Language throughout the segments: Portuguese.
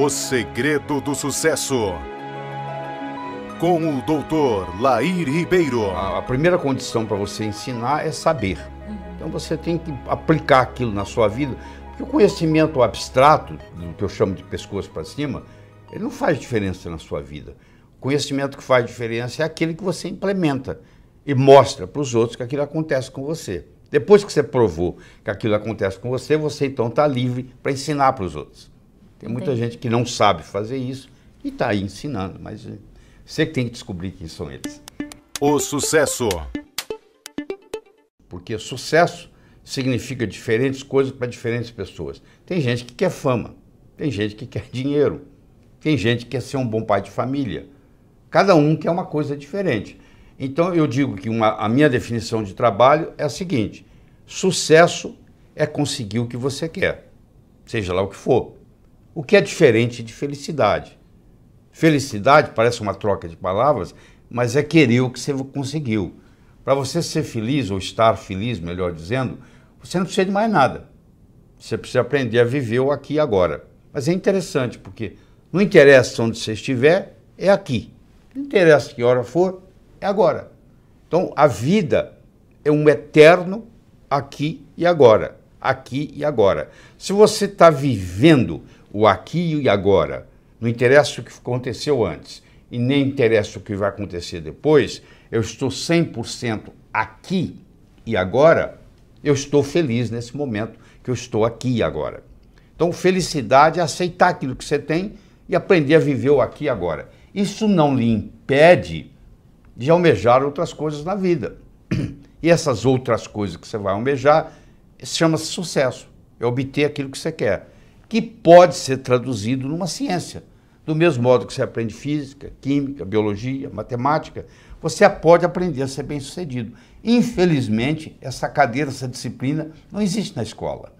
O segredo do sucesso. Com o Dr. Lair Ribeiro. A primeira condição para você ensinar é saber. Então você tem que aplicar aquilo na sua vida, porque o conhecimento abstrato, do que eu chamo de pescoço para cima, ele não faz diferença na sua vida. O conhecimento que faz diferença é aquele que você implementa e mostra para os outros que aquilo acontece com você. Depois que você provou que aquilo acontece com você, você então está livre para ensinar para os outros. Tem muita gente que não sabe fazer isso e está aí ensinando, mas você que tem que descobrir quem são eles. O sucesso. Porque sucesso significa diferentes coisas para diferentes pessoas. Tem gente que quer fama, tem gente que quer dinheiro, tem gente que quer ser um bom pai de família. Cada um quer uma coisa diferente. Então eu digo que a minha definição de trabalho é a seguinte: sucesso é conseguir o que você quer, seja lá o que for. O que é diferente de felicidade. Felicidade parece uma troca de palavras, mas é querer o que você conseguiu. Para você ser feliz, ou estar feliz, melhor dizendo, você não precisa de mais nada. Você precisa aprender a viver o aqui e agora. Mas é interessante, porque não interessa onde você estiver, é aqui. Não interessa que hora for, é agora. Então, a vida é um eterno aqui e agora. Aqui e agora. Se você está vivendo o aqui e agora, não interessa o que aconteceu antes e nem interessa o que vai acontecer depois, eu estou 100% aqui e agora, eu estou feliz nesse momento que eu estou aqui e agora. Então, felicidade é aceitar aquilo que você tem e aprender a viver o aqui e agora. Isso não lhe impede de almejar outras coisas na vida. E essas outras coisas que você vai almejar chama-se sucesso. É obter aquilo que você quer, que pode ser traduzido numa ciência. Do mesmo modo que você aprende física, química, biologia, matemática, você pode aprender a ser bem-sucedido. Infelizmente, essa cadeira, essa disciplina não existe na escola.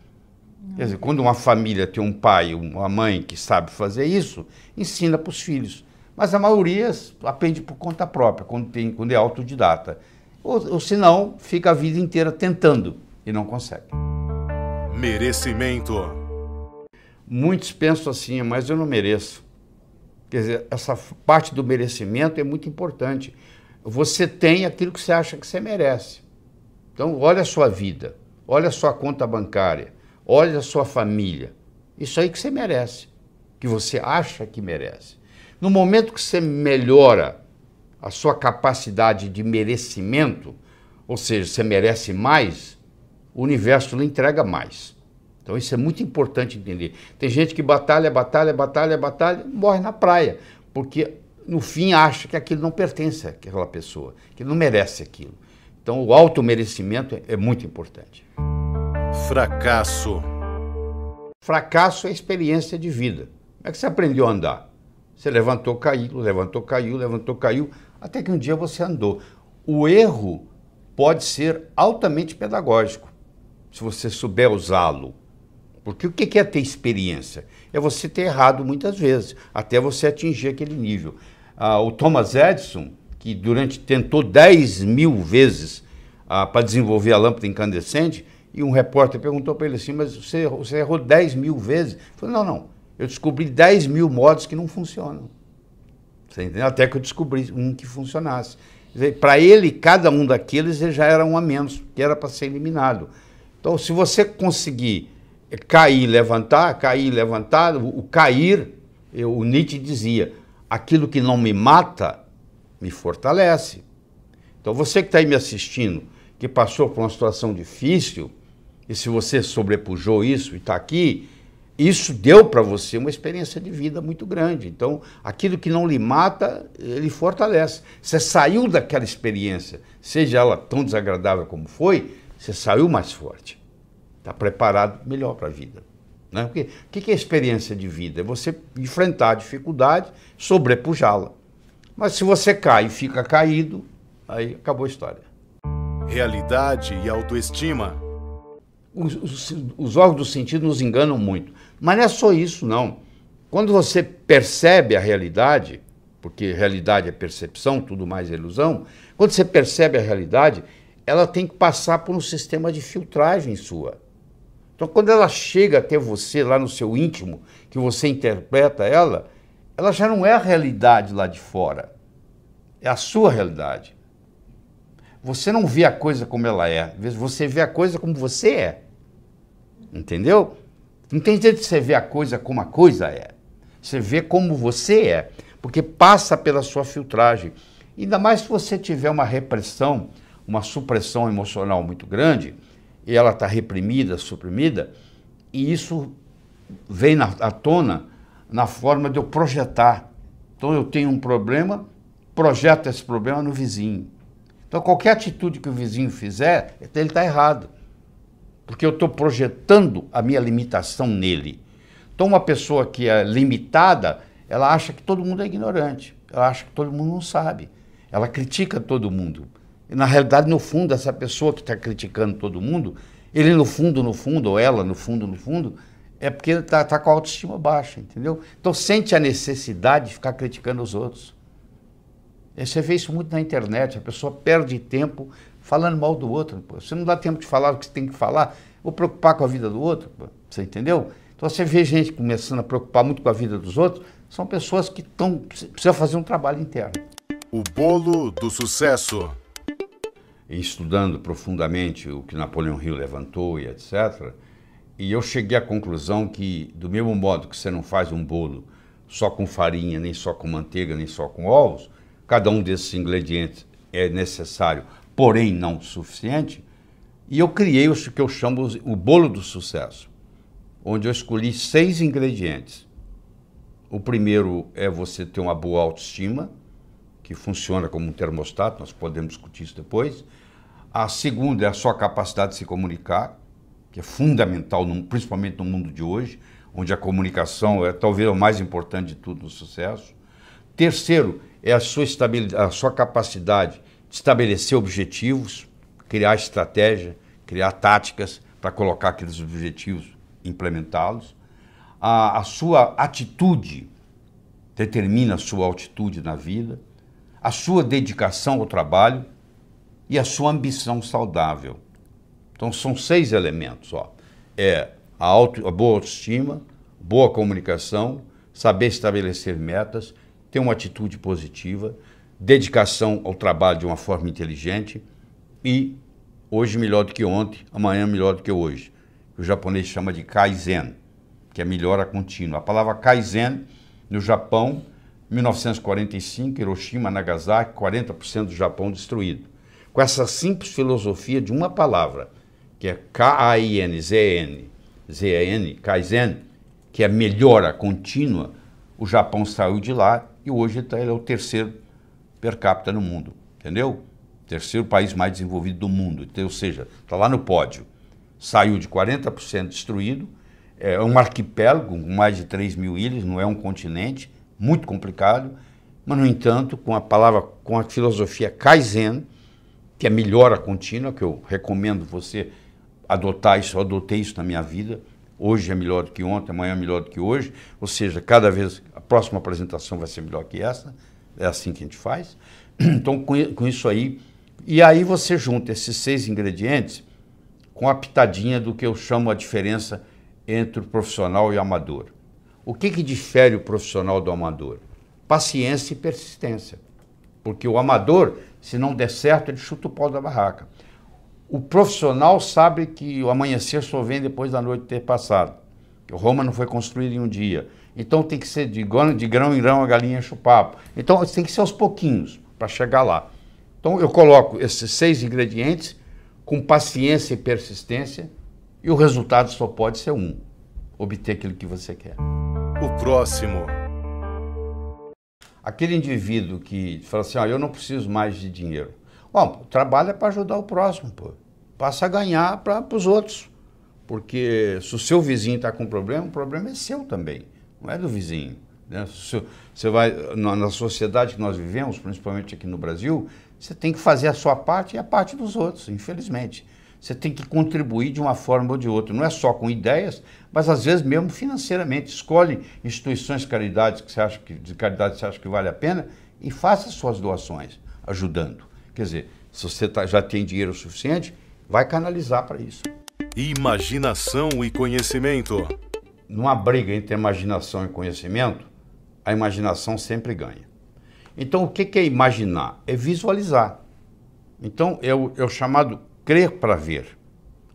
Quer dizer, quando uma família tem um pai, uma mãe que sabe fazer isso, ensina para os filhos. Mas a maioria aprende por conta própria, quando é autodidata. Ou senão, fica a vida inteira tentando e não consegue. Merecimento. Muitos pensam assim, mas eu não mereço. Quer dizer, essa parte do merecimento é muito importante. Você tem aquilo que você acha que você merece. Então, olha a sua vida, olha a sua conta bancária, olha a sua família. Isso aí que você merece, que você acha que merece. No momento que você melhora a sua capacidade de merecimento, ou seja, você merece mais, o universo lhe entrega mais. Então isso é muito importante entender. Tem gente que batalha, morre na praia, porque no fim acha que aquilo não pertence àquela pessoa, que não merece aquilo. Então o automerecimento é muito importante. Fracasso. Fracasso é experiência de vida. Como é que você aprendeu a andar? Você levantou, caiu, levantou, caiu, levantou, caiu, até que um dia você andou. O erro pode ser altamente pedagógico, se você souber usá-lo. Porque o que é ter experiência? É você ter errado muitas vezes, até você atingir aquele nível. O Thomas Edison, que tentou 10.000 vezes para desenvolver a lâmpada incandescente, e um repórter perguntou para ele assim, mas você errou 10.000 vezes? Ele falou, não. Eu descobri 10.000 modos que não funcionam. Você entendeu? Até que eu descobri um que funcionasse. Para ele, cada um daqueles já era um a menos, que era para ser eliminado. Então, se você conseguir cair, levantar, o cair, o Nietzsche dizia, aquilo que não me mata, me fortalece. Então, você que está aí me assistindo, que passou por uma situação difícil, e se você sobrepujou isso e está aqui, isso deu para você uma experiência de vida muito grande. Então, aquilo que não lhe mata, ele fortalece. Você saiu daquela experiência, seja ela tão desagradável como foi, você saiu mais forte. Está preparado melhor para a vida. Né? Porque o que é experiência de vida? É você enfrentar a dificuldade, sobrepujá-la. Mas se você cai e fica caído, aí acabou a história. Realidade e autoestima. Os órgãos do sentido nos enganam muito. Mas não é só isso, não. Quando você percebe a realidade, porque realidade é percepção, tudo mais é ilusão, quando você percebe a realidade, ela tem que passar por um sistema de filtragem sua. Então, quando ela chega até você, lá no seu íntimo, que você interpreta ela já não é a realidade lá de fora. É a sua realidade. Você não vê a coisa como ela é, você vê a coisa como você é. Entendeu? Não tem jeito de você ver a coisa como a coisa é. Você vê como você é, porque passa pela sua filtragem. Ainda mais se você tiver uma repressão, uma supressão emocional muito grande, e ela está reprimida, suprimida, e isso vem à tona na forma de eu projetar. Então eu tenho um problema, projeto esse problema no vizinho. Então qualquer atitude que o vizinho fizer, ele está errado. Porque eu estou projetando a minha limitação nele. Então uma pessoa que é limitada, ela acha que todo mundo é ignorante. Ela acha que todo mundo não sabe. Ela critica todo mundo. E, na realidade, no fundo, essa pessoa que está criticando todo mundo, ele no fundo, ou ela no fundo, é porque está com a autoestima baixa, entendeu? Então sente a necessidade de ficar criticando os outros. E você vê isso muito na internet, a pessoa perde tempo falando mal do outro. Pô. Você não dá tempo de falar o que você tem que falar, ou preocupar com a vida do outro, pô. Você entendeu? Então você vê gente começando a preocupar muito com a vida dos outros, são pessoas que precisam fazer um trabalho interno. O bolo do sucesso. Estudando profundamente o que Napoleão Hill levantou e etc., e eu cheguei à conclusão que, do mesmo modo que você não faz um bolo só com farinha, nem só com manteiga, nem só com ovos, cada um desses ingredientes é necessário, porém não suficiente, e eu criei o que eu chamo o bolo do sucesso, onde eu escolhi 6 ingredientes. O primeiro é você ter uma boa autoestima, que funciona como um termostato, nós podemos discutir isso depois. A segunda é a sua capacidade de se comunicar, que é fundamental, principalmente no mundo de hoje, onde a comunicação é talvez o mais importante de tudo no sucesso. Terceiro é a sua capacidade de estabelecer objetivos, criar estratégia, criar táticas para colocar aqueles objetivos, implementá-los. A sua atitude determina a sua altitude na vida, a sua dedicação ao trabalho e a sua ambição saudável. Então são 6 elementos. Ó. É a boa autoestima, boa comunicação, saber estabelecer metas, ter uma atitude positiva, dedicação ao trabalho de uma forma inteligente e hoje melhor do que ontem, amanhã melhor do que hoje. O japonês chama de Kaizen, que é melhora contínua. A palavra Kaizen, no Japão, 1945, Hiroshima, Nagasaki, 40% do Japão destruído. Com essa simples filosofia de uma palavra, que é K-A-I-N-Z-E-N, Kaizen, que é melhora contínua, o Japão saiu de lá e hoje ele é o 3º per capita no mundo, entendeu? 3º país mais desenvolvido do mundo, então, ou seja, está lá no pódio. Saiu de 40% destruído, é um arquipélago com mais de 3 mil ilhas, não é um continente, muito complicado, mas, no entanto, com a filosofia Kaizen, que é melhora contínua, que eu recomendo você adotar isso, eu adotei isso na minha vida, hoje é melhor do que ontem, amanhã é melhor do que hoje, ou seja, cada vez a próxima apresentação vai ser melhor que essa, é assim que a gente faz. Então, com isso aí, e aí você junta esses 6 ingredientes com a pitadinha do que eu chamo a diferença entre o profissional e o amador. O que difere o profissional do amador? Paciência e persistência. Porque o amador, se não der certo, ele chuta o pau da barraca. O profissional sabe que o amanhecer só vem depois da noite ter passado. Que Roma não foi construída em um dia. Então tem que ser de grão em grão a galinha enche o papo. Então tem que ser aos pouquinhos para chegar lá. Então eu coloco esses 6 ingredientes com paciência e persistência e o resultado só pode ser um: obter aquilo que você quer. O próximo. Aquele indivíduo que fala assim, eu não preciso mais de dinheiro. Bom, o trabalho é para ajudar o próximo, pô. Passa a ganhar para os outros. Porque se o seu vizinho está com problema, o problema é seu também, não é do vizinho. Né? Você vai, na sociedade que nós vivemos, principalmente aqui no Brasil, você tem que fazer a sua parte e a parte dos outros, infelizmente. Você tem que contribuir de uma forma ou de outra, não é só com ideias, mas às vezes mesmo financeiramente. Escolhe instituições de caridade que você acha que vale a pena e faça suas doações, ajudando. Quer dizer, se você já tem dinheiro suficiente, vai canalizar para isso. Imaginação e conhecimento. Numa briga entre imaginação e conhecimento, a imaginação sempre ganha. Então, o que é imaginar? É visualizar. Então, é o chamado crer para ver.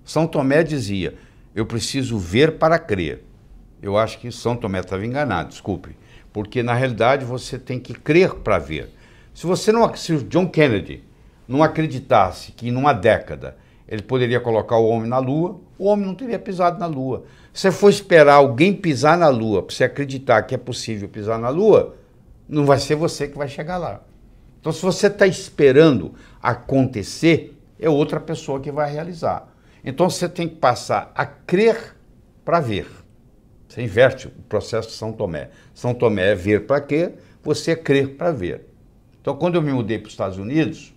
São Tomé dizia, eu preciso ver para crer. Eu acho que São Tomé estava enganado, desculpe. Porque, na realidade, você tem que crer para ver. Se o John Kennedy não acreditasse que, numa década, ele poderia colocar o homem na Lua, o homem não teria pisado na Lua. Se você for esperar alguém pisar na Lua, para você acreditar que é possível pisar na Lua, não vai ser você que vai chegar lá. Então, se você está esperando acontecer, é outra pessoa que vai realizar. Então, você tem que passar a crer para ver. Você inverte o processo de São Tomé. São Tomé é ver para quê? Você é crer para ver. Então, quando eu me mudei para os Estados Unidos,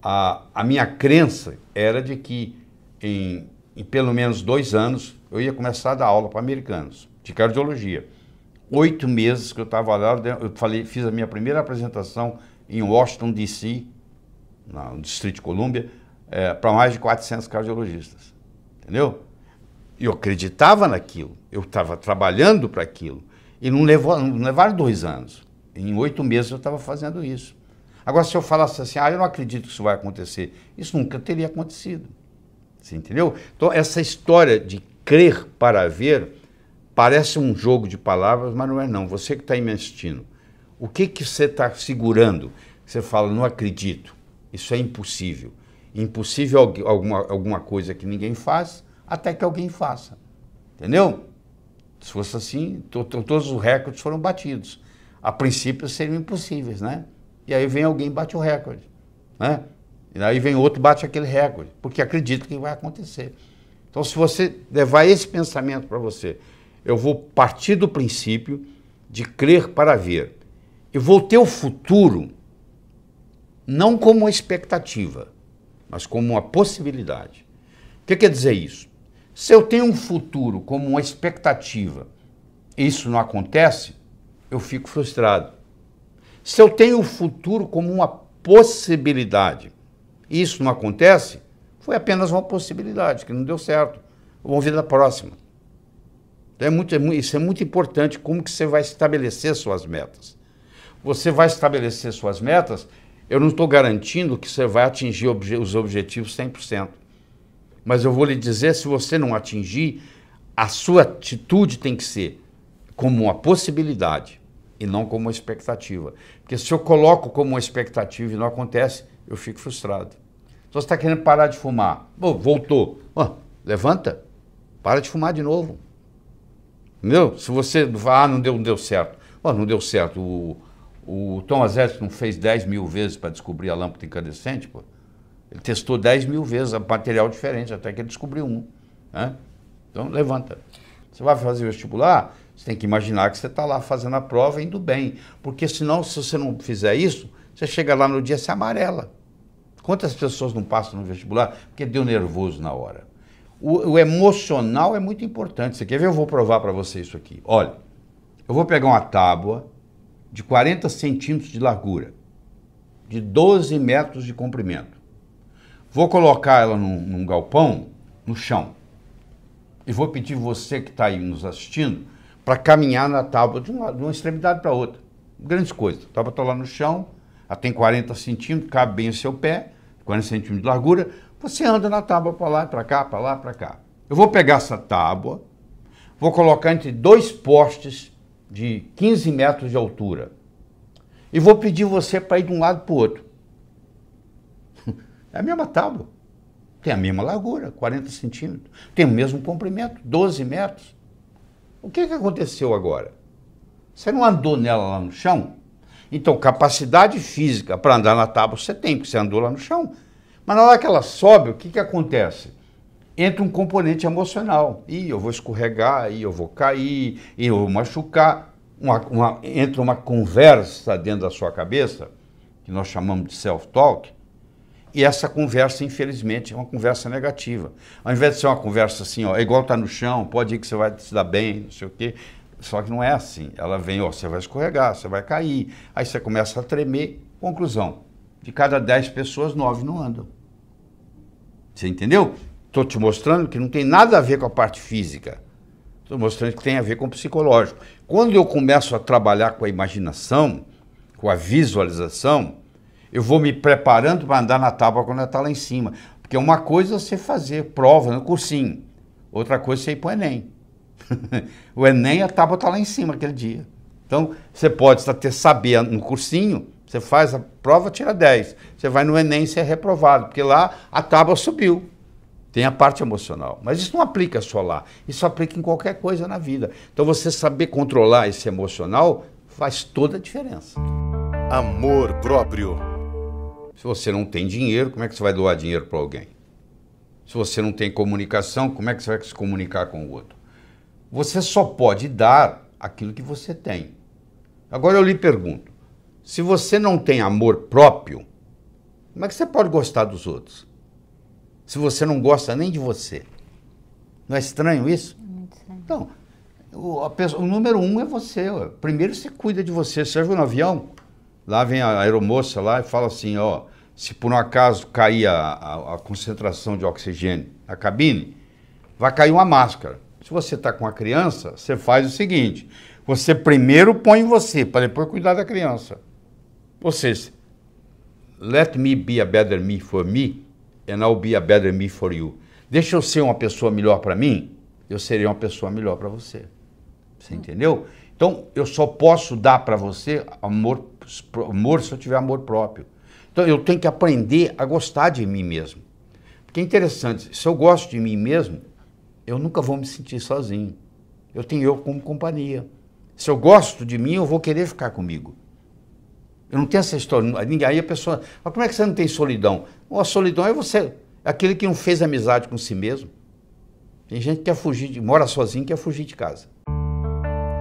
a minha crença era de que em pelo menos 2 anos eu ia começar a dar aula para americanos de cardiologia. 8 meses que eu estava lá, eu fiz a minha primeira apresentação em Washington, D.C., no Distrito de Colômbia, para mais de 400 cardiologistas. Entendeu? E eu acreditava naquilo, eu estava trabalhando para aquilo. E não levaram 2 anos. Em 8 meses eu estava fazendo isso. Agora, se eu falasse assim, eu não acredito que isso vai acontecer, isso nunca teria acontecido. Você entendeu? Então, essa história de crer para ver parece um jogo de palavras, mas não é não. Você que está investindo, o que você está segurando? Você fala, não acredito, isso é impossível. Impossível alguma coisa que ninguém faz, até que alguém faça. Entendeu? Se fosse assim, todos os recordes foram batidos. A princípio seriam impossíveis, né? E aí vem alguém e bate o recorde, né? E aí vem outro e bate aquele recorde, porque acredita que vai acontecer. Então, se você levar esse pensamento para você, eu vou partir do princípio de crer para ver. Eu vou ter o futuro não como uma expectativa, mas como uma possibilidade. O que quer dizer isso? Se eu tenho um futuro como uma expectativa e isso não acontece, eu fico frustrado. Se eu tenho o futuro como uma possibilidade e isso não acontece, foi apenas uma possibilidade, que não deu certo. Vamos ver da próxima. Isso é muito importante, como que você vai estabelecer suas metas. Você vai estabelecer suas metas, eu não estou garantindo que você vai atingir os objetivos 100%. Mas eu vou lhe dizer, se você não atingir, a sua atitude tem que ser como uma possibilidade e não como uma expectativa. Porque se eu coloco como uma expectativa e não acontece, eu fico frustrado. Se você está querendo parar de fumar, voltou, levanta, para de fumar de novo. Entendeu? Se você não deu certo. Não deu certo. O Thomas Edison fez 10 mil vezes para descobrir a lâmpada incandescente, pô. Ele testou 10 mil vezes material diferente, até que ele descobriu um. Né? Então, levanta. Você vai fazer o vestibular, você tem que imaginar que você está lá fazendo a prova e indo bem. Porque senão, se você não fizer isso, você chega lá no dia e se amarela. Quantas pessoas não passam no vestibular porque deu nervoso na hora? O emocional é muito importante. Você quer ver? Eu vou provar para você isso aqui. Olha, eu vou pegar uma tábua de 40 centímetros de largura, de 12 metros de comprimento. Vou colocar ela num galpão, no chão, e vou pedir você que está aí nos assistindo para caminhar na tábua de uma extremidade para outra. Grandes coisas. A tábua está lá no chão, ela tem 40 centímetros, cabe bem o seu pé, 40 centímetros de largura, você anda na tábua para lá, para cá, para lá, para cá. Eu vou pegar essa tábua, vou colocar entre 2 postes de 15 metros de altura e vou pedir você para ir de um lado para o outro. É a mesma tábua, tem a mesma largura, 40 centímetros, tem o mesmo comprimento, 12 metros. O que aconteceu agora? Você não andou nela lá no chão? Então, capacidade física para andar na tábua você tem, porque você andou lá no chão. Mas na hora que ela sobe, o que acontece? Entra um componente emocional. Eu vou escorregar, eu vou cair, eu vou machucar. Entra uma conversa dentro da sua cabeça, que nós chamamos de self-talk, e essa conversa, infelizmente, é uma conversa negativa. Ao invés de ser uma conversa assim, é igual estar no chão, pode ir que você vai se dar bem, não sei o quê. Só que não é assim. Ela vem, você vai escorregar, você vai cair. Aí você começa a tremer. Conclusão, de cada 10 pessoas, 9 não andam. Você entendeu? estou te mostrando que não tem nada a ver com a parte física. Estou mostrando que tem a ver com o psicológico. Quando eu começo a trabalhar com a imaginação, com a visualização, eu vou me preparando para andar na tábua quando ela está lá em cima. Porque uma coisa é você fazer prova no cursinho, outra coisa é você ir para o Enem. O Enem, a tábua está lá em cima aquele dia. Então, você pode saber no cursinho, você faz a prova, tira 10. Você vai no Enem, você é reprovado, porque lá a tábua subiu. Tem a parte emocional. Mas isso não aplica só lá. Isso aplica em qualquer coisa na vida. Então, você saber controlar esse emocional faz toda a diferença. Amor próprio. Se você não tem dinheiro, como é que você vai doar dinheiro para alguém? Se você não tem comunicação, como é que você vai se comunicar com o outro? Você só pode dar aquilo que você tem. Agora eu lhe pergunto, se você não tem amor próprio, como é que você pode gostar dos outros? Se você não gosta nem de você. Não é estranho isso? Muito estranho. Então, o número 1 é você. Ó. Primeiro você cuida de você. Você viu no avião? Lá vem a aeromoça lá e fala assim, ó, se por um acaso cair a concentração de oxigênio na cabine, vai cair uma máscara. Se você está com a criança, você faz o seguinte, você primeiro põe em você, para depois cuidar da criança. Ou seja, let me be a better me for me, and I'll be a better me for you. Deixa eu ser uma pessoa melhor para mim, eu serei uma pessoa melhor para você. Você entendeu? Então, eu só posso dar para você amor se eu tiver amor próprio. Então, eu tenho que aprender a gostar de mim mesmo. Porque é interessante, se eu gosto de mim mesmo, eu nunca vou me sentir sozinho. Eu tenho eu como companhia. Se eu gosto de mim, eu vou querer ficar comigo. Eu não tenho essa história. Aí a pessoa, mas como é que você não tem solidão? A solidão é você, aquele que não fez amizade com si mesmo. Tem gente que quer fugir, mora sozinho e quer fugir de casa.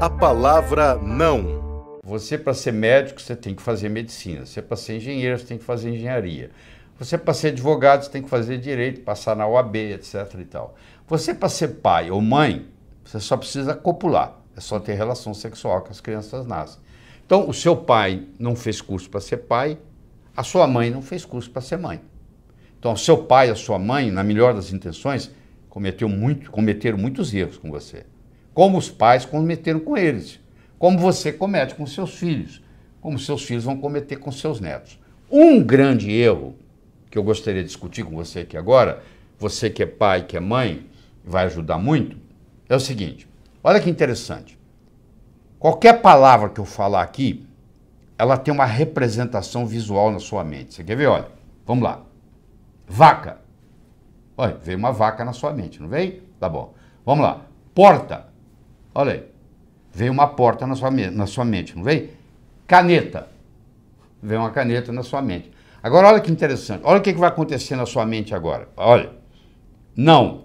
A palavra não. Você, para ser médico, você tem que fazer medicina. Você, para ser engenheiro, você tem que fazer engenharia. Você, para ser advogado, você tem que fazer direito, passar na OAB, etc. e tal. Você, para ser pai ou mãe, você só precisa copular. É só ter relação sexual que as crianças nascem. Então, o seu pai não fez curso para ser pai, a sua mãe não fez curso para ser mãe. Então, o seu pai e a sua mãe, na melhor das intenções, cometeram muitos erros com você. Como os pais cometeram com eles. Como você comete com seus filhos. Como seus filhos vão cometer com seus netos. Um grande erro que eu gostaria de discutir com você aqui agora, você que é pai, que é mãe, vai ajudar muito, é o seguinte. Olha que interessante. Qualquer palavra que eu falar aqui, ela tem uma representação visual na sua mente. Você quer ver? Olha, vamos lá. Vaca. Olha, veio uma vaca na sua mente, não veio? Tá bom. Vamos lá. Porta. Olha aí. Veio uma porta na sua mente, não veio? Caneta. Veio uma caneta na sua mente. Agora, olha que interessante. Olha o que vai acontecer na sua mente agora. Olha. Não.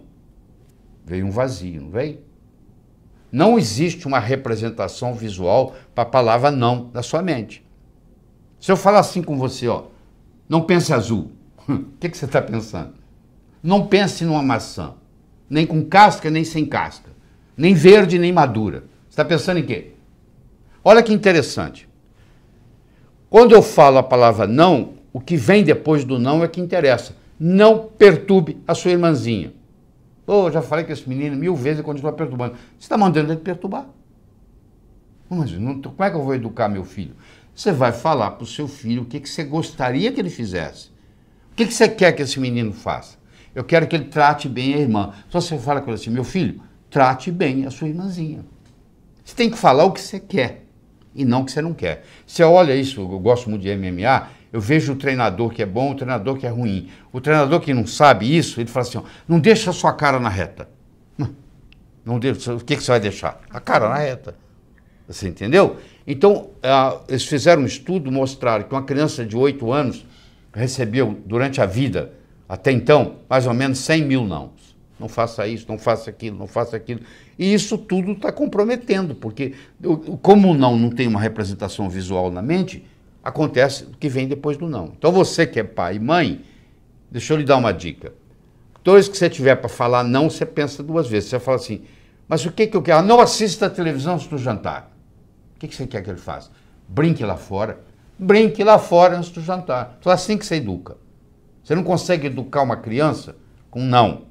Veio um vazio, não veio? Não existe uma representação visual para a palavra não na sua mente. Se eu falar assim com você, ó, não pense azul, o que você está pensando? Não pense numa maçã, nem com casca, nem sem casca, nem verde, nem madura. Você está pensando em quê? Olha que interessante. Quando eu falo a palavra não, o que vem depois do não é que interessa. Não perturbe a sua irmãzinha. Oh, eu já falei com esse menino 1000 vezes e continua perturbando. Você está mandando ele perturbar. Mas como é que eu vou educar meu filho? Você vai falar para o seu filho o que você gostaria que ele fizesse. O que você quer que esse menino faça? Eu quero que ele trate bem a irmã. Só você fala com ele assim, meu filho, trate bem a sua irmãzinha. Você tem que falar o que você quer e não o que você não quer. Você olha isso, eu gosto muito de MMA, eu vejo o treinador que é bom, o treinador que é ruim. O treinador que não sabe isso, ele fala assim, ó, não deixa a sua cara na reta. Não deixa, o que você vai deixar? A cara na reta. Você entendeu? Então, eles fizeram um estudo, mostraram que uma criança de 8 anos recebeu, durante a vida, até então, mais ou menos 100 mil não. Não faça isso, não faça aquilo, não faça aquilo. E isso tudo está comprometendo, porque como o não tem uma representação visual na mente, acontece o que vem depois do não. Então você que é pai e mãe, deixa eu lhe dar uma dica. Toda vez que você tiver para falar não, você pensa 2 vezes. Você fala assim, mas o que eu quero? Não assista a televisão antes do jantar. O que você quer que ele faça? Brinque lá fora. Brinque lá fora antes do jantar. Então é assim que você educa. Você não consegue educar uma criança com não.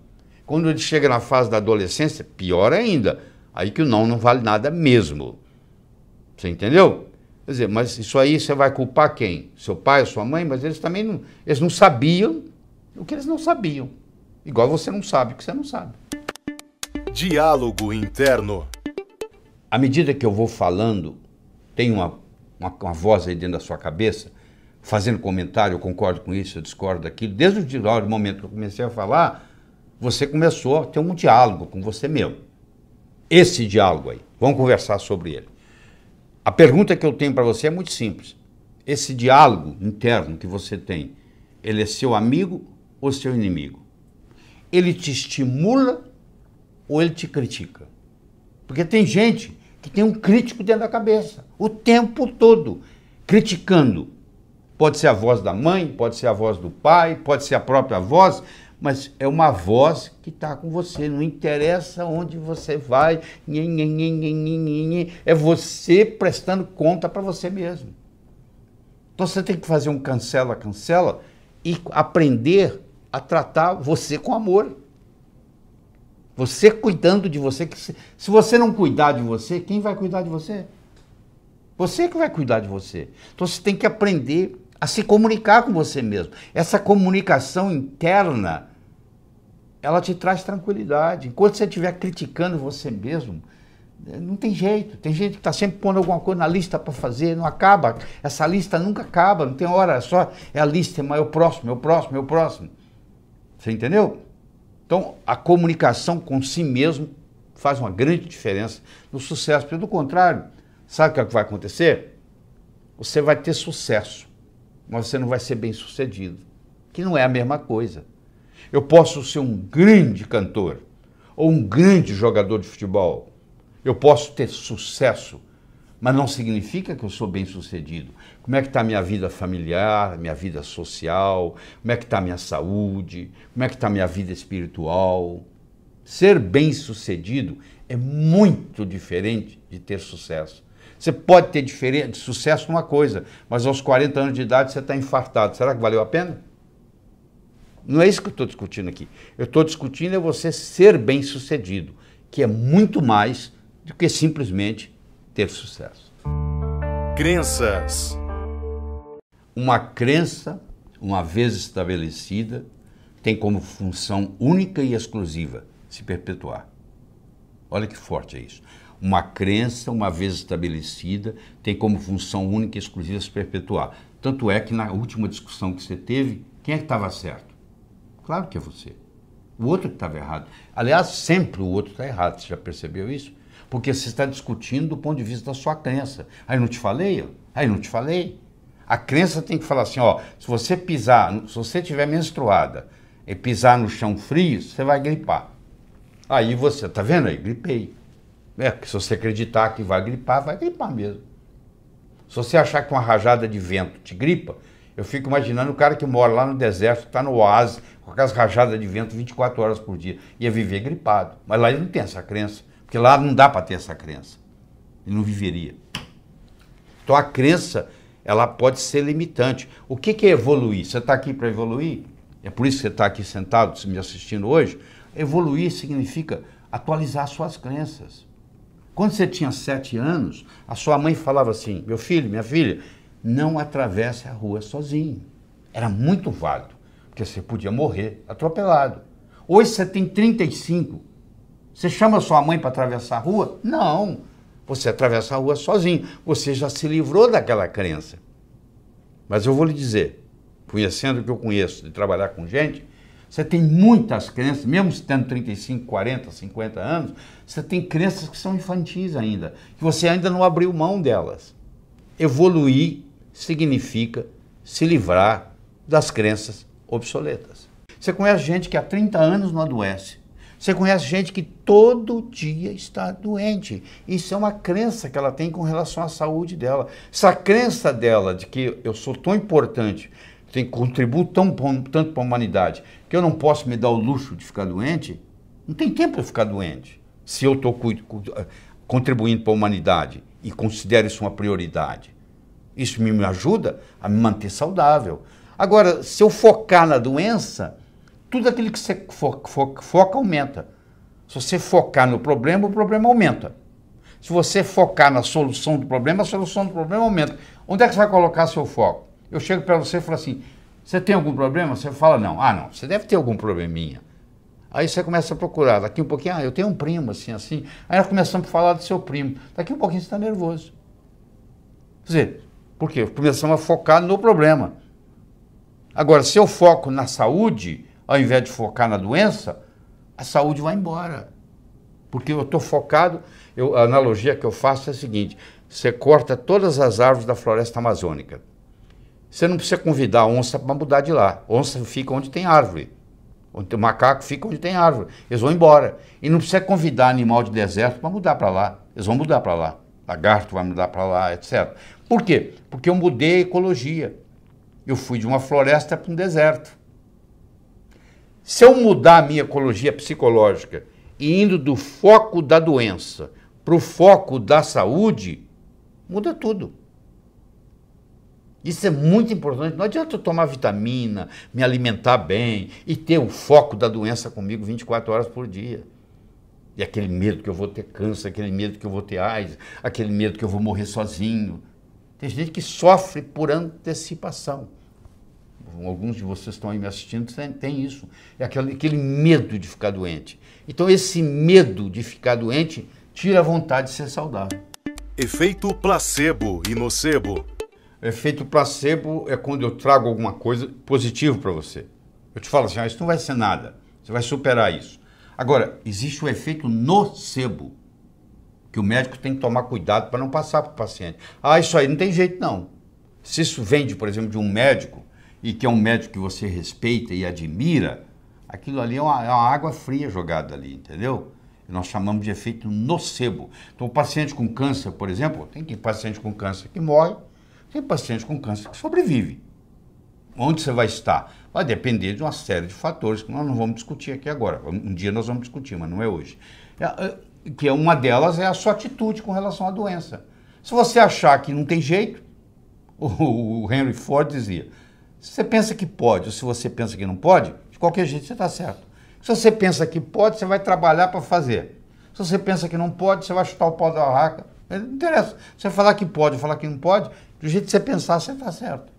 Quando ele chega na fase da adolescência, pior ainda. Aí que o não vale nada mesmo. Você entendeu? Quer dizer, mas isso aí você vai culpar quem? Seu pai ou sua mãe? Mas eles também não, eles não sabiam o que eles não sabiam. Igual você não sabe o que você não sabe. Diálogo interno. À medida que eu vou falando, tem uma voz aí dentro da sua cabeça, fazendo comentário, eu concordo com isso, eu discordo daquilo. Desde o momento que eu comecei a falar, você começou a ter um diálogo com você mesmo. Esse diálogo aí, vamos conversar sobre ele. A pergunta que eu tenho para você é muito simples. Esse diálogo interno que você tem, ele é seu amigo ou seu inimigo? Ele te estimula ou ele te critica? Porque tem gente que tem um crítico dentro da cabeça, o tempo todo, criticando. Pode ser a voz da mãe, pode ser a voz do pai, pode ser a própria voz, mas é uma voz que está com você, não interessa onde você vai, é você prestando conta para você mesmo. Então você tem que fazer um cancela e aprender a tratar você com amor. Você cuidando de você, que se você não cuidar de você, quem vai cuidar de você? Você que vai cuidar de você. Então você tem que aprender a se comunicar com você mesmo. Essa comunicação interna, ela te traz tranquilidade. Enquanto você estiver criticando você mesmo, não tem jeito. Tem gente que está sempre pondo alguma coisa na lista para fazer, não acaba. Essa lista nunca acaba, não tem hora, é a lista, mas é o próximo, é o próximo, é o próximo. Você entendeu? Então, a comunicação com si mesmo faz uma grande diferença no sucesso. Pelo contrário, sabe o que vai acontecer? Você vai ter sucesso, mas você não vai ser bem sucedido, que não é a mesma coisa. Eu posso ser um grande cantor ou um grande jogador de futebol. Eu posso ter sucesso, mas não significa que eu sou bem sucedido. Como é que está a minha vida familiar, minha vida social, como é que está a minha saúde, como é que está a minha vida espiritual. Ser bem sucedido é muito diferente de ter sucesso. Você pode ter sucesso numa coisa, mas aos 40 anos de idade você está infartado. Será que valeu a pena? Não é isso que eu estou discutindo aqui. Eu estou discutindo é você ser bem sucedido, que é muito mais do que simplesmente ter sucesso. Crenças. Uma crença, uma vez estabelecida, tem como função única e exclusiva se perpetuar. Olha que forte é isso. Uma crença, uma vez estabelecida, tem como função única e exclusiva se perpetuar. Tanto é que na última discussão que você teve, quem é que estava certo? Claro que é você. O outro que estava errado. Aliás, sempre o outro está errado, você já percebeu isso? Porque você está discutindo do ponto de vista da sua crença. Aí não te falei? Aí não te falei? A crença tem que falar assim, ó, se você estiver menstruada e pisar no chão frio, você vai gripar. Aí você, tá vendo aí? Gripei. Se você acreditar que vai gripar mesmo. Se você achar que uma rajada de vento te gripa, eu fico imaginando o cara que mora lá no deserto, está no oásis, com aquelas rajadas de vento 24 horas por dia, ia viver gripado. Mas lá ele não tem essa crença, porque lá não dá para ter essa crença. Ele não viveria. Então a crença, ela pode ser limitante. O que é evoluir? Você está aqui para evoluir? É por isso que você está aqui sentado, me assistindo hoje. Evoluir significa atualizar suas crenças. Quando você tinha 7 anos, a sua mãe falava assim, meu filho, minha filha, não atravesse a rua sozinho. Era muito válido, porque você podia morrer atropelado. Hoje você tem 35. Você chama sua mãe para atravessar a rua? Não. Você atravessa a rua sozinho. Você já se livrou daquela crença. Mas eu vou lhe dizer, conhecendo o que eu conheço de trabalhar com gente, você tem muitas crenças, mesmo tendo 35, 40, 50 anos, você tem crenças que são infantis ainda, que você ainda não abriu mão delas. Evoluir significa se livrar das crenças obsoletas. Você conhece gente que há 30 anos não adoece. Você conhece gente que todo dia está doente. Isso é uma crença que ela tem com relação à saúde dela. Essa crença dela de que eu sou tão importante, contribuo tanto para a humanidade, que eu não posso me dar o luxo de ficar doente, não tem tempo para ficar doente. Se eu estou contribuindo para a humanidade e considero isso uma prioridade, isso me ajuda a me manter saudável. Agora, se eu focar na doença, Tudo aquilo que você foca aumenta. Se você focar no problema, o problema aumenta. Se você focar na solução do problema, a solução do problema aumenta. Onde é que você vai colocar seu foco? Eu chego para você e falo assim, você tem algum problema? Você fala não. Ah, não, você deve ter algum probleminha. Aí você começa a procurar. Daqui um pouquinho, eu tenho um primo assim, assim. Aí nós começamos a falar do seu primo. Daqui um pouquinho você está nervoso. Quer dizer, por quê? Começamos a focar no problema. Agora, se eu foco na saúde, ao invés de focar na doença, a saúde vai embora. Porque eu estou focado, a analogia que eu faço é a seguinte, você corta todas as árvores da floresta amazônica. Você não precisa convidar a onça para mudar de lá. A onça fica onde tem árvore. O macaco fica onde tem árvore. Eles vão embora. E não precisa convidar animal de deserto para mudar para lá. Eles vão mudar para lá. Lagarto vai mudar para lá, etc. Por quê? Porque eu mudei a ecologia. Eu fui de uma floresta para um deserto. Se eu mudar a minha ecologia psicológica e indo do foco da doença para o foco da saúde, muda tudo. Isso é muito importante. Não adianta eu tomar vitamina, me alimentar bem e ter o foco da doença comigo 24 horas por dia. E aquele medo que eu vou ter câncer, aquele medo que eu vou ter AIDS, aquele medo que eu vou morrer sozinho. Tem gente que sofre por antecipação. Alguns de vocês estão aí me assistindo, tem isso. É aquele medo de ficar doente. Então esse medo de ficar doente tira a vontade de ser saudável. Efeito placebo e nocebo. O efeito placebo é quando eu trago alguma coisa positiva para você. Eu te falo assim, isso não vai ser nada, você vai superar isso. Agora, existe o efeito nocebo, que o médico tem que tomar cuidado para não passar para o paciente. Ah, isso aí não tem jeito não. Se isso vem, por exemplo, de um médico, e que é um médico que você respeita e admira, aquilo ali é uma água fria jogada ali, entendeu? Nós chamamos de efeito nocebo. Então, o paciente com câncer, por exemplo, tem paciente com câncer que morre, tem paciente com câncer que sobrevive. Onde você vai estar? Vai depender de uma série de fatores que nós não vamos discutir aqui agora. Um dia nós vamos discutir, mas não é hoje. Que uma delas é a sua atitude com relação à doença. Se você achar que não tem jeito, o Henry Ford dizia, se você pensa que pode ou se você pensa que não pode, de qualquer jeito você está certo. Se você pensa que pode, você vai trabalhar para fazer. Se você pensa que não pode, você vai chutar o pau da barraca. Não interessa. Se você falar que pode ou falar que não pode, do jeito que você pensar, você está certo.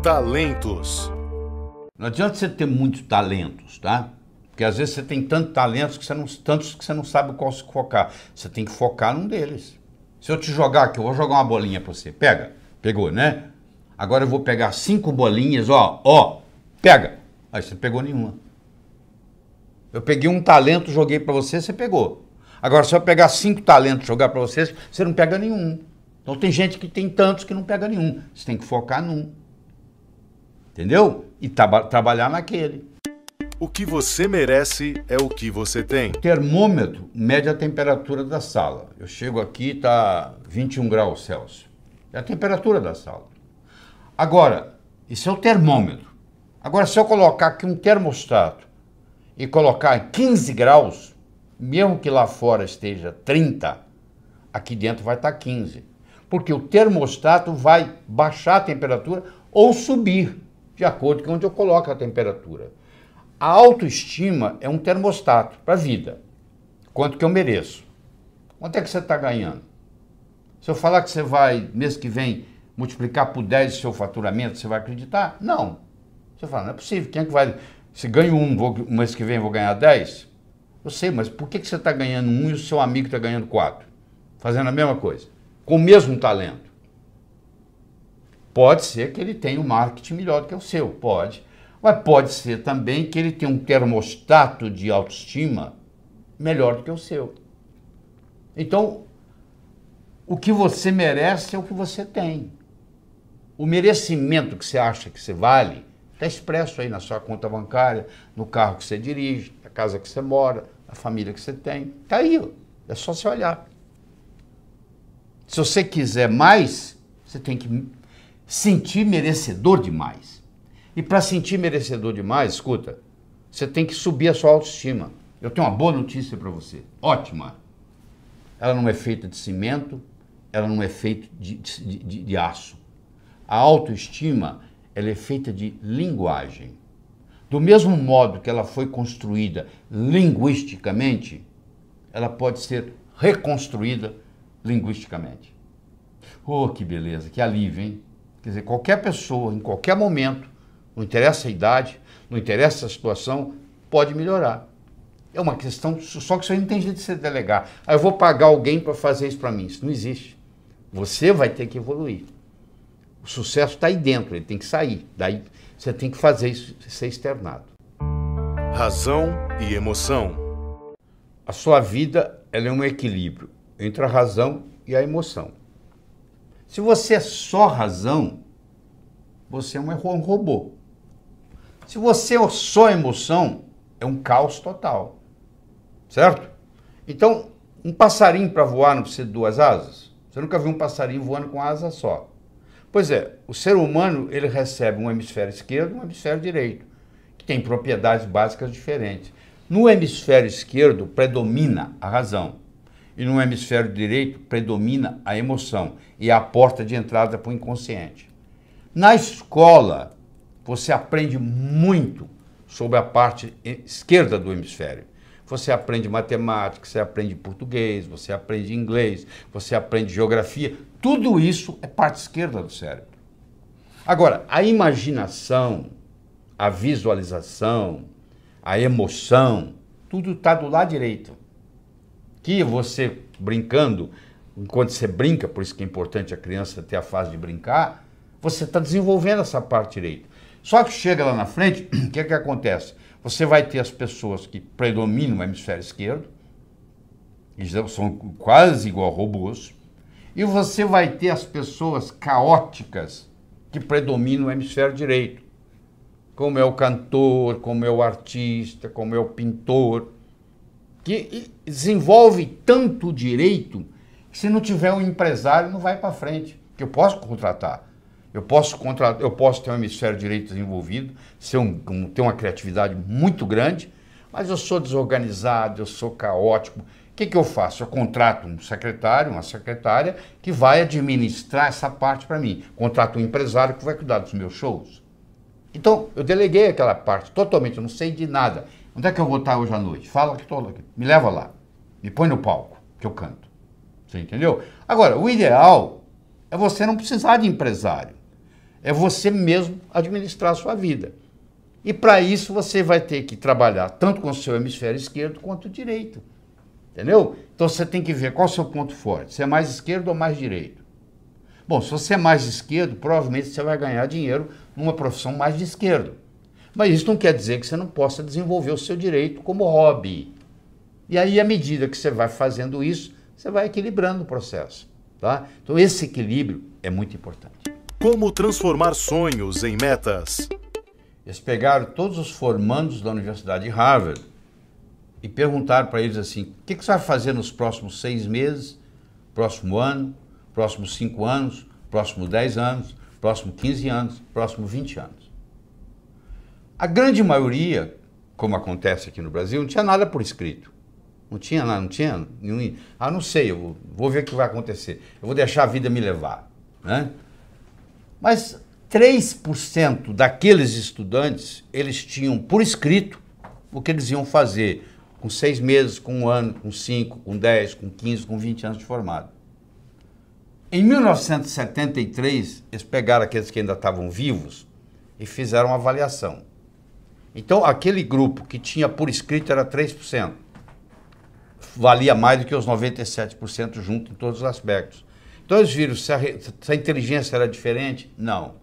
Talentos. Não adianta você ter muitos talentos, tá? Porque às vezes você tem tantos talentos que você não sabe qual se focar. Você tem que focar num deles. Se eu te jogar aqui, eu vou jogar uma bolinha para você. Pega. Pegou, né? Agora eu vou pegar 5 bolinhas, pega. Aí você não pegou nenhuma. Eu peguei um talento, joguei para você, você pegou. Agora, se eu pegar 5 talentos e jogar para você, você não pega nenhum. Então tem gente que tem tantos que não pega nenhum. Você tem que focar num. Entendeu? E trabalhar naquele. O que você merece é o que você tem. O termômetro mede a temperatura da sala. Eu chego aqui, está 21 graus Celsius. É a temperatura da sala. Agora, isso é o termômetro. Agora, se eu colocar aqui um termostato e colocar 15 graus, mesmo que lá fora esteja 30, aqui dentro vai estar 15. Porque o termostato vai baixar a temperatura ou subir, de acordo com onde eu coloco a temperatura. A autoestima é um termostato para a vida. Quanto que eu mereço? Quanto é que você está ganhando? Se eu falar que você vai, mês que vem, multiplicar por 10 o seu faturamento, você vai acreditar? Não. Você fala, não é possível. Quem é que vai... Se ganho um mês que vem vou ganhar 10? Eu sei, mas por que você está ganhando 1 e o seu amigo está ganhando 4? Fazendo a mesma coisa. Com o mesmo talento. Pode ser que ele tenha um marketing melhor do que o seu, pode. Mas pode ser também que ele tenha um termostato de autoestima melhor do que o seu. Então, o que você merece é o que você tem. O merecimento que você acha que você vale está expresso aí na sua conta bancária, no carro que você dirige, na casa que você mora, na família que você tem. Está aí, ó. É só você olhar. Se você quiser mais, você tem que sentir merecedor demais. E para sentir merecedor demais, escuta, você tem que subir a sua autoestima. Eu tenho uma boa notícia para você, ótima. Ela não é feita de cimento, ela não é feita de aço. A autoestima, ela é feita de linguagem. Do mesmo modo que ela foi construída linguisticamente, ela pode ser reconstruída linguisticamente. Oh, que beleza, que alívio, hein? Quer dizer, qualquer pessoa, em qualquer momento, não interessa a idade, não interessa a situação, pode melhorar. É uma questão, só que isso aí não tem jeito de você delegar. Eu vou pagar alguém para fazer isso para mim. Isso não existe. Você vai ter que evoluir. O sucesso está aí dentro, ele tem que sair. Daí você tem que fazer isso ser externado. Razão e emoção. A sua vida ela é um equilíbrio entre a razão e a emoção. Se você é só razão, você é um robô. Se você é só emoção, é um caos total. Certo? Então, um passarinho para voar não precisa de duas asas? Você nunca viu um passarinho voando com asa só. Pois é, o ser humano ele recebe um hemisfério esquerdo e um hemisfério direito, que tem propriedades básicas diferentes. No hemisfério esquerdo predomina a razão e no hemisfério direito predomina a emoção e é a porta de entrada para o inconsciente. Na escola, você aprende muito sobre a parte esquerda do hemisfério. Você aprende matemática, você aprende português, você aprende inglês, você aprende geografia. Tudo isso é parte esquerda do cérebro. Agora, a imaginação, a visualização, a emoção, tudo está do lado direito. Que você brincando, enquanto você brinca, por isso que é importante a criança ter a fase de brincar, você está desenvolvendo essa parte direita. Só que chega lá na frente, o que é que acontece? Você vai ter as pessoas que predominam no hemisfério esquerdo, que são quase igual robôs, e você vai ter as pessoas caóticas que predominam no hemisfério direito, como é o cantor, como é o artista, como é o pintor, que desenvolve tanto direito que se não tiver um empresário não vai para frente, que eu posso contratar. Eu posso ter um hemisfério direito desenvolvido, ter uma criatividade muito grande, mas eu sou desorganizado, eu sou caótico. O que eu faço? Eu contrato um secretário, uma secretária, que vai administrar essa parte para mim. Contrato um empresário que vai cuidar dos meus shows. Então, eu deleguei aquela parte totalmente, eu não sei de nada. Onde é que eu vou estar hoje à noite? Fala que estou aqui. Me leva lá. Me põe no palco, que eu canto. Você entendeu? Agora, o ideal é você não precisar de empresário. É você mesmo administrar a sua vida. E para isso você vai ter que trabalhar tanto com o seu hemisfério esquerdo quanto o direito. Entendeu? Então você tem que ver qual é o seu ponto forte. Se é mais esquerdo ou mais direito. Bom, se você é mais esquerdo, provavelmente você vai ganhar dinheiro numa profissão mais de esquerdo. Mas isso não quer dizer que você não possa desenvolver o seu direito como hobby. E aí, à medida que você vai fazendo isso, você vai equilibrando o processo. Tá? Então esse equilíbrio é muito importante. Como transformar sonhos em metas? Eles pegaram todos os formandos da Universidade de Harvard e perguntaram para eles assim, o que você vai fazer nos próximos 6 meses, próximo ano, próximos 5 anos, próximos 10 anos, próximos 15 anos, próximos 20 anos. A grande maioria, como acontece aqui no Brasil, não tinha nada por escrito. Não tinha nada, não tinha nenhum... não sei, eu vou ver o que vai acontecer. Eu vou deixar a vida me levar, né? Mas 3% daqueles estudantes, eles tinham por escrito o que eles iam fazer com 6 meses, com 1 ano, com 5, com 10, com 15, com 20 anos de formado. Em 1973, eles pegaram aqueles que ainda estavam vivos e fizeram uma avaliação. Então, aquele grupo que tinha por escrito era 3%. Valia mais do que os 97% junto em todos os aspectos. Então eles viram se a inteligência era diferente? Não.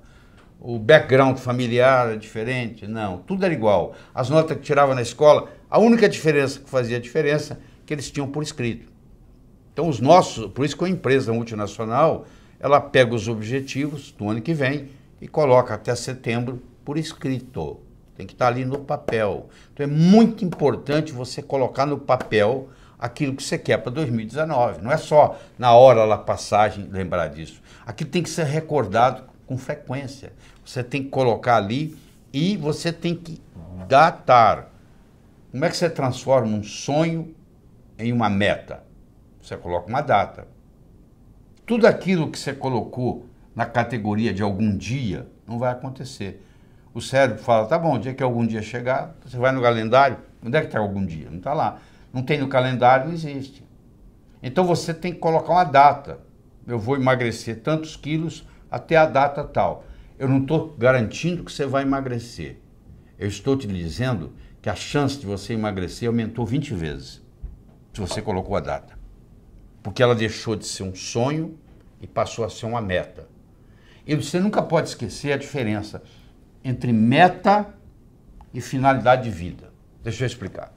O background familiar era diferente? Não. Tudo era igual. As notas que tiravam na escola, a única diferença que fazia diferença é que eles tinham por escrito. Então os nossos, por isso que a empresa multinacional, ela pega os objetivos do ano que vem e coloca até setembro por escrito. Tem que estar ali no papel. Então é muito importante você colocar no papel aquilo que você quer para 2019. Não é só na hora da passagem lembrar disso. Aquilo tem que ser recordado com frequência. Você tem que colocar ali e você tem que datar. Como é que você transforma um sonho em uma meta? Você coloca uma data. Tudo aquilo que você colocou na categoria de algum dia não vai acontecer. O cérebro fala, tá bom, o dia que algum dia chegar, você vai no calendário, onde é que está algum dia? Não está lá. Não tem no calendário, não existe. Então você tem que colocar uma data. Eu vou emagrecer tantos quilos até a data tal. Eu não estou garantindo que você vai emagrecer. Eu estou te dizendo que a chance de você emagrecer aumentou 20 vezes, se você colocou a data. Porque ela deixou de ser um sonho e passou a ser uma meta. E você nunca pode esquecer a diferença entre meta e finalidade de vida. Deixa eu explicar.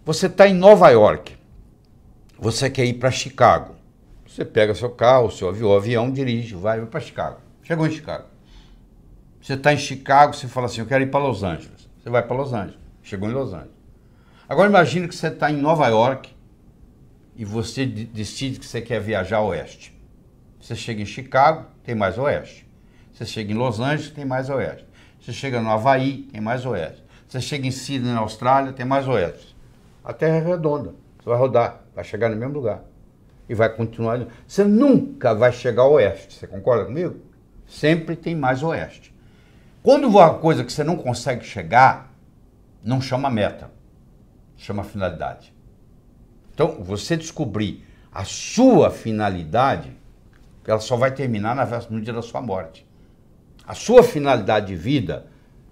Você está em Nova York, você quer ir para Chicago. Você pega seu carro, seu avião, dirige, vai para Chicago. Chegou em Chicago. Você está em Chicago, você fala assim, eu quero ir para Los Angeles. Você vai para Los Angeles. Chegou em Los Angeles. Agora imagine que você está em Nova York e você decide que você quer viajar a oeste. Você chega em Chicago, tem mais oeste. Você chega em Los Angeles, tem mais oeste. Você chega no Havaí, tem mais oeste. Você chega em Sydney, na Austrália, tem mais oeste. A Terra é redonda. Você vai rodar, vai chegar no mesmo lugar. E vai continuar. Você nunca vai chegar ao oeste. Você concorda comigo? Sempre tem mais oeste. Quando uma coisa que você não consegue chegar, não chama meta. Chama finalidade. Então, você descobrir a sua finalidade, ela só vai terminar no dia da sua morte. A sua finalidade de vida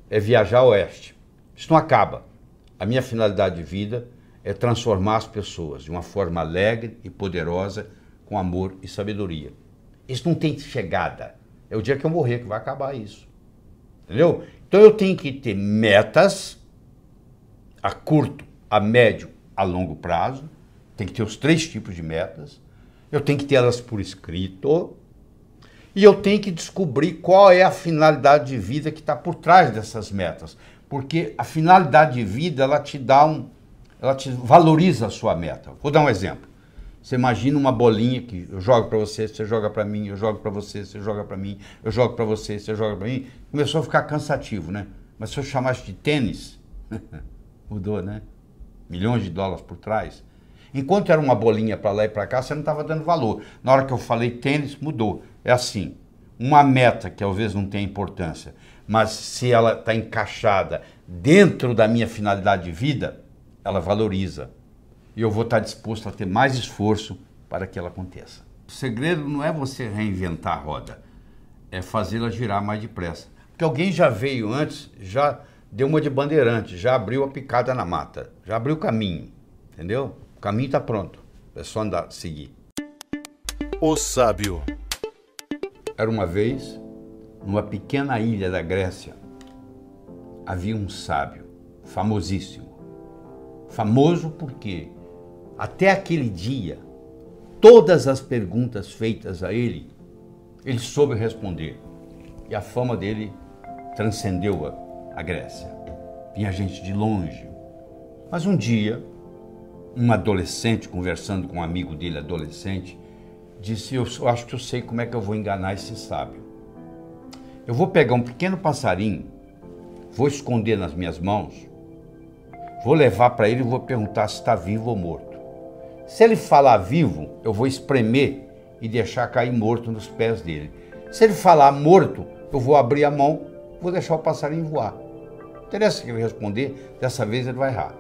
é viajar ao oeste. Isso não acaba. A minha finalidade de vida é transformar as pessoas de uma forma alegre e poderosa, com amor e sabedoria. Isso não tem chegada. É o dia que eu morrer que vai acabar isso. Entendeu? Então eu tenho que ter metas a curto, a médio, a longo prazo. Tem que ter os 3 tipos de metas. Eu tenho que ter elas por escrito. E eu tenho que descobrir qual é a finalidade de vida que está por trás dessas metas. Porque a finalidade de vida, ela te valoriza a sua meta. Vou dar um exemplo. Você imagina uma bolinha que eu jogo para você, você joga para mim, eu jogo para você, você joga para mim, eu jogo para você, você joga para mim. Começou a ficar cansativo, né? Mas se eu chamasse de tênis, mudou, né? Milhões de dólares por trás. Enquanto era uma bolinha para lá e para cá, você não estava dando valor. Na hora que eu falei tênis, mudou. É assim, uma meta que talvez não tenha importância, mas se ela está encaixada dentro da minha finalidade de vida, ela valoriza. E eu vou estar disposto a ter mais esforço para que ela aconteça. O segredo não é você reinventar a roda, é fazê-la girar mais depressa. Porque alguém já veio antes, já deu uma de bandeirante, já abriu a picada na mata, já abriu o caminho, entendeu? O caminho está pronto, é só andar, seguir. O sábio. Era uma vez, numa pequena ilha da Grécia, havia um sábio, famosíssimo. Famoso porque, até aquele dia, todas as perguntas feitas a ele, ele soube responder. E a fama dele transcendeu a Grécia. Vinha gente de longe. Mas um dia, um adolescente, conversando com um amigo dele adolescente, disse, eu acho que eu sei como é que eu vou enganar esse sábio. Eu vou pegar um pequeno passarinho, vou esconder nas minhas mãos, vou levar para ele e vou perguntar se está vivo ou morto. Se ele falar vivo, eu vou espremer e deixar cair morto nos pés dele. Se ele falar morto, eu vou abrir a mão, vou deixar o passarinho voar. Não interessa o que ele responder, dessa vez ele vai errar.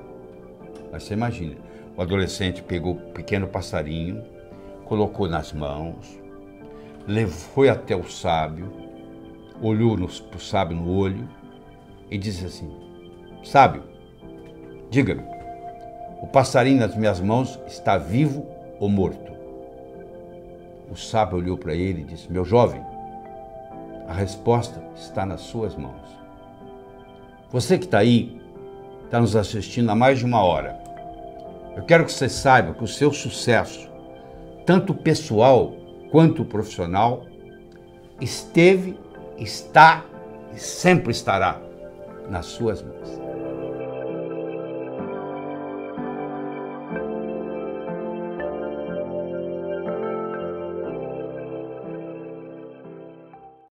Mas você imagina, o adolescente pegou o pequeno passarinho, colocou nas mãos, foi até o sábio, olhou para o sábio no olho e disse assim, sábio, diga-me, o passarinho nas minhas mãos está vivo ou morto? O sábio olhou para ele e disse, meu jovem, a resposta está nas suas mãos. Você que está aí, está nos assistindo há mais de 1 hora. Eu quero que você saiba que o seu sucesso, tanto pessoal quanto profissional, esteve, está e sempre estará nas suas mãos.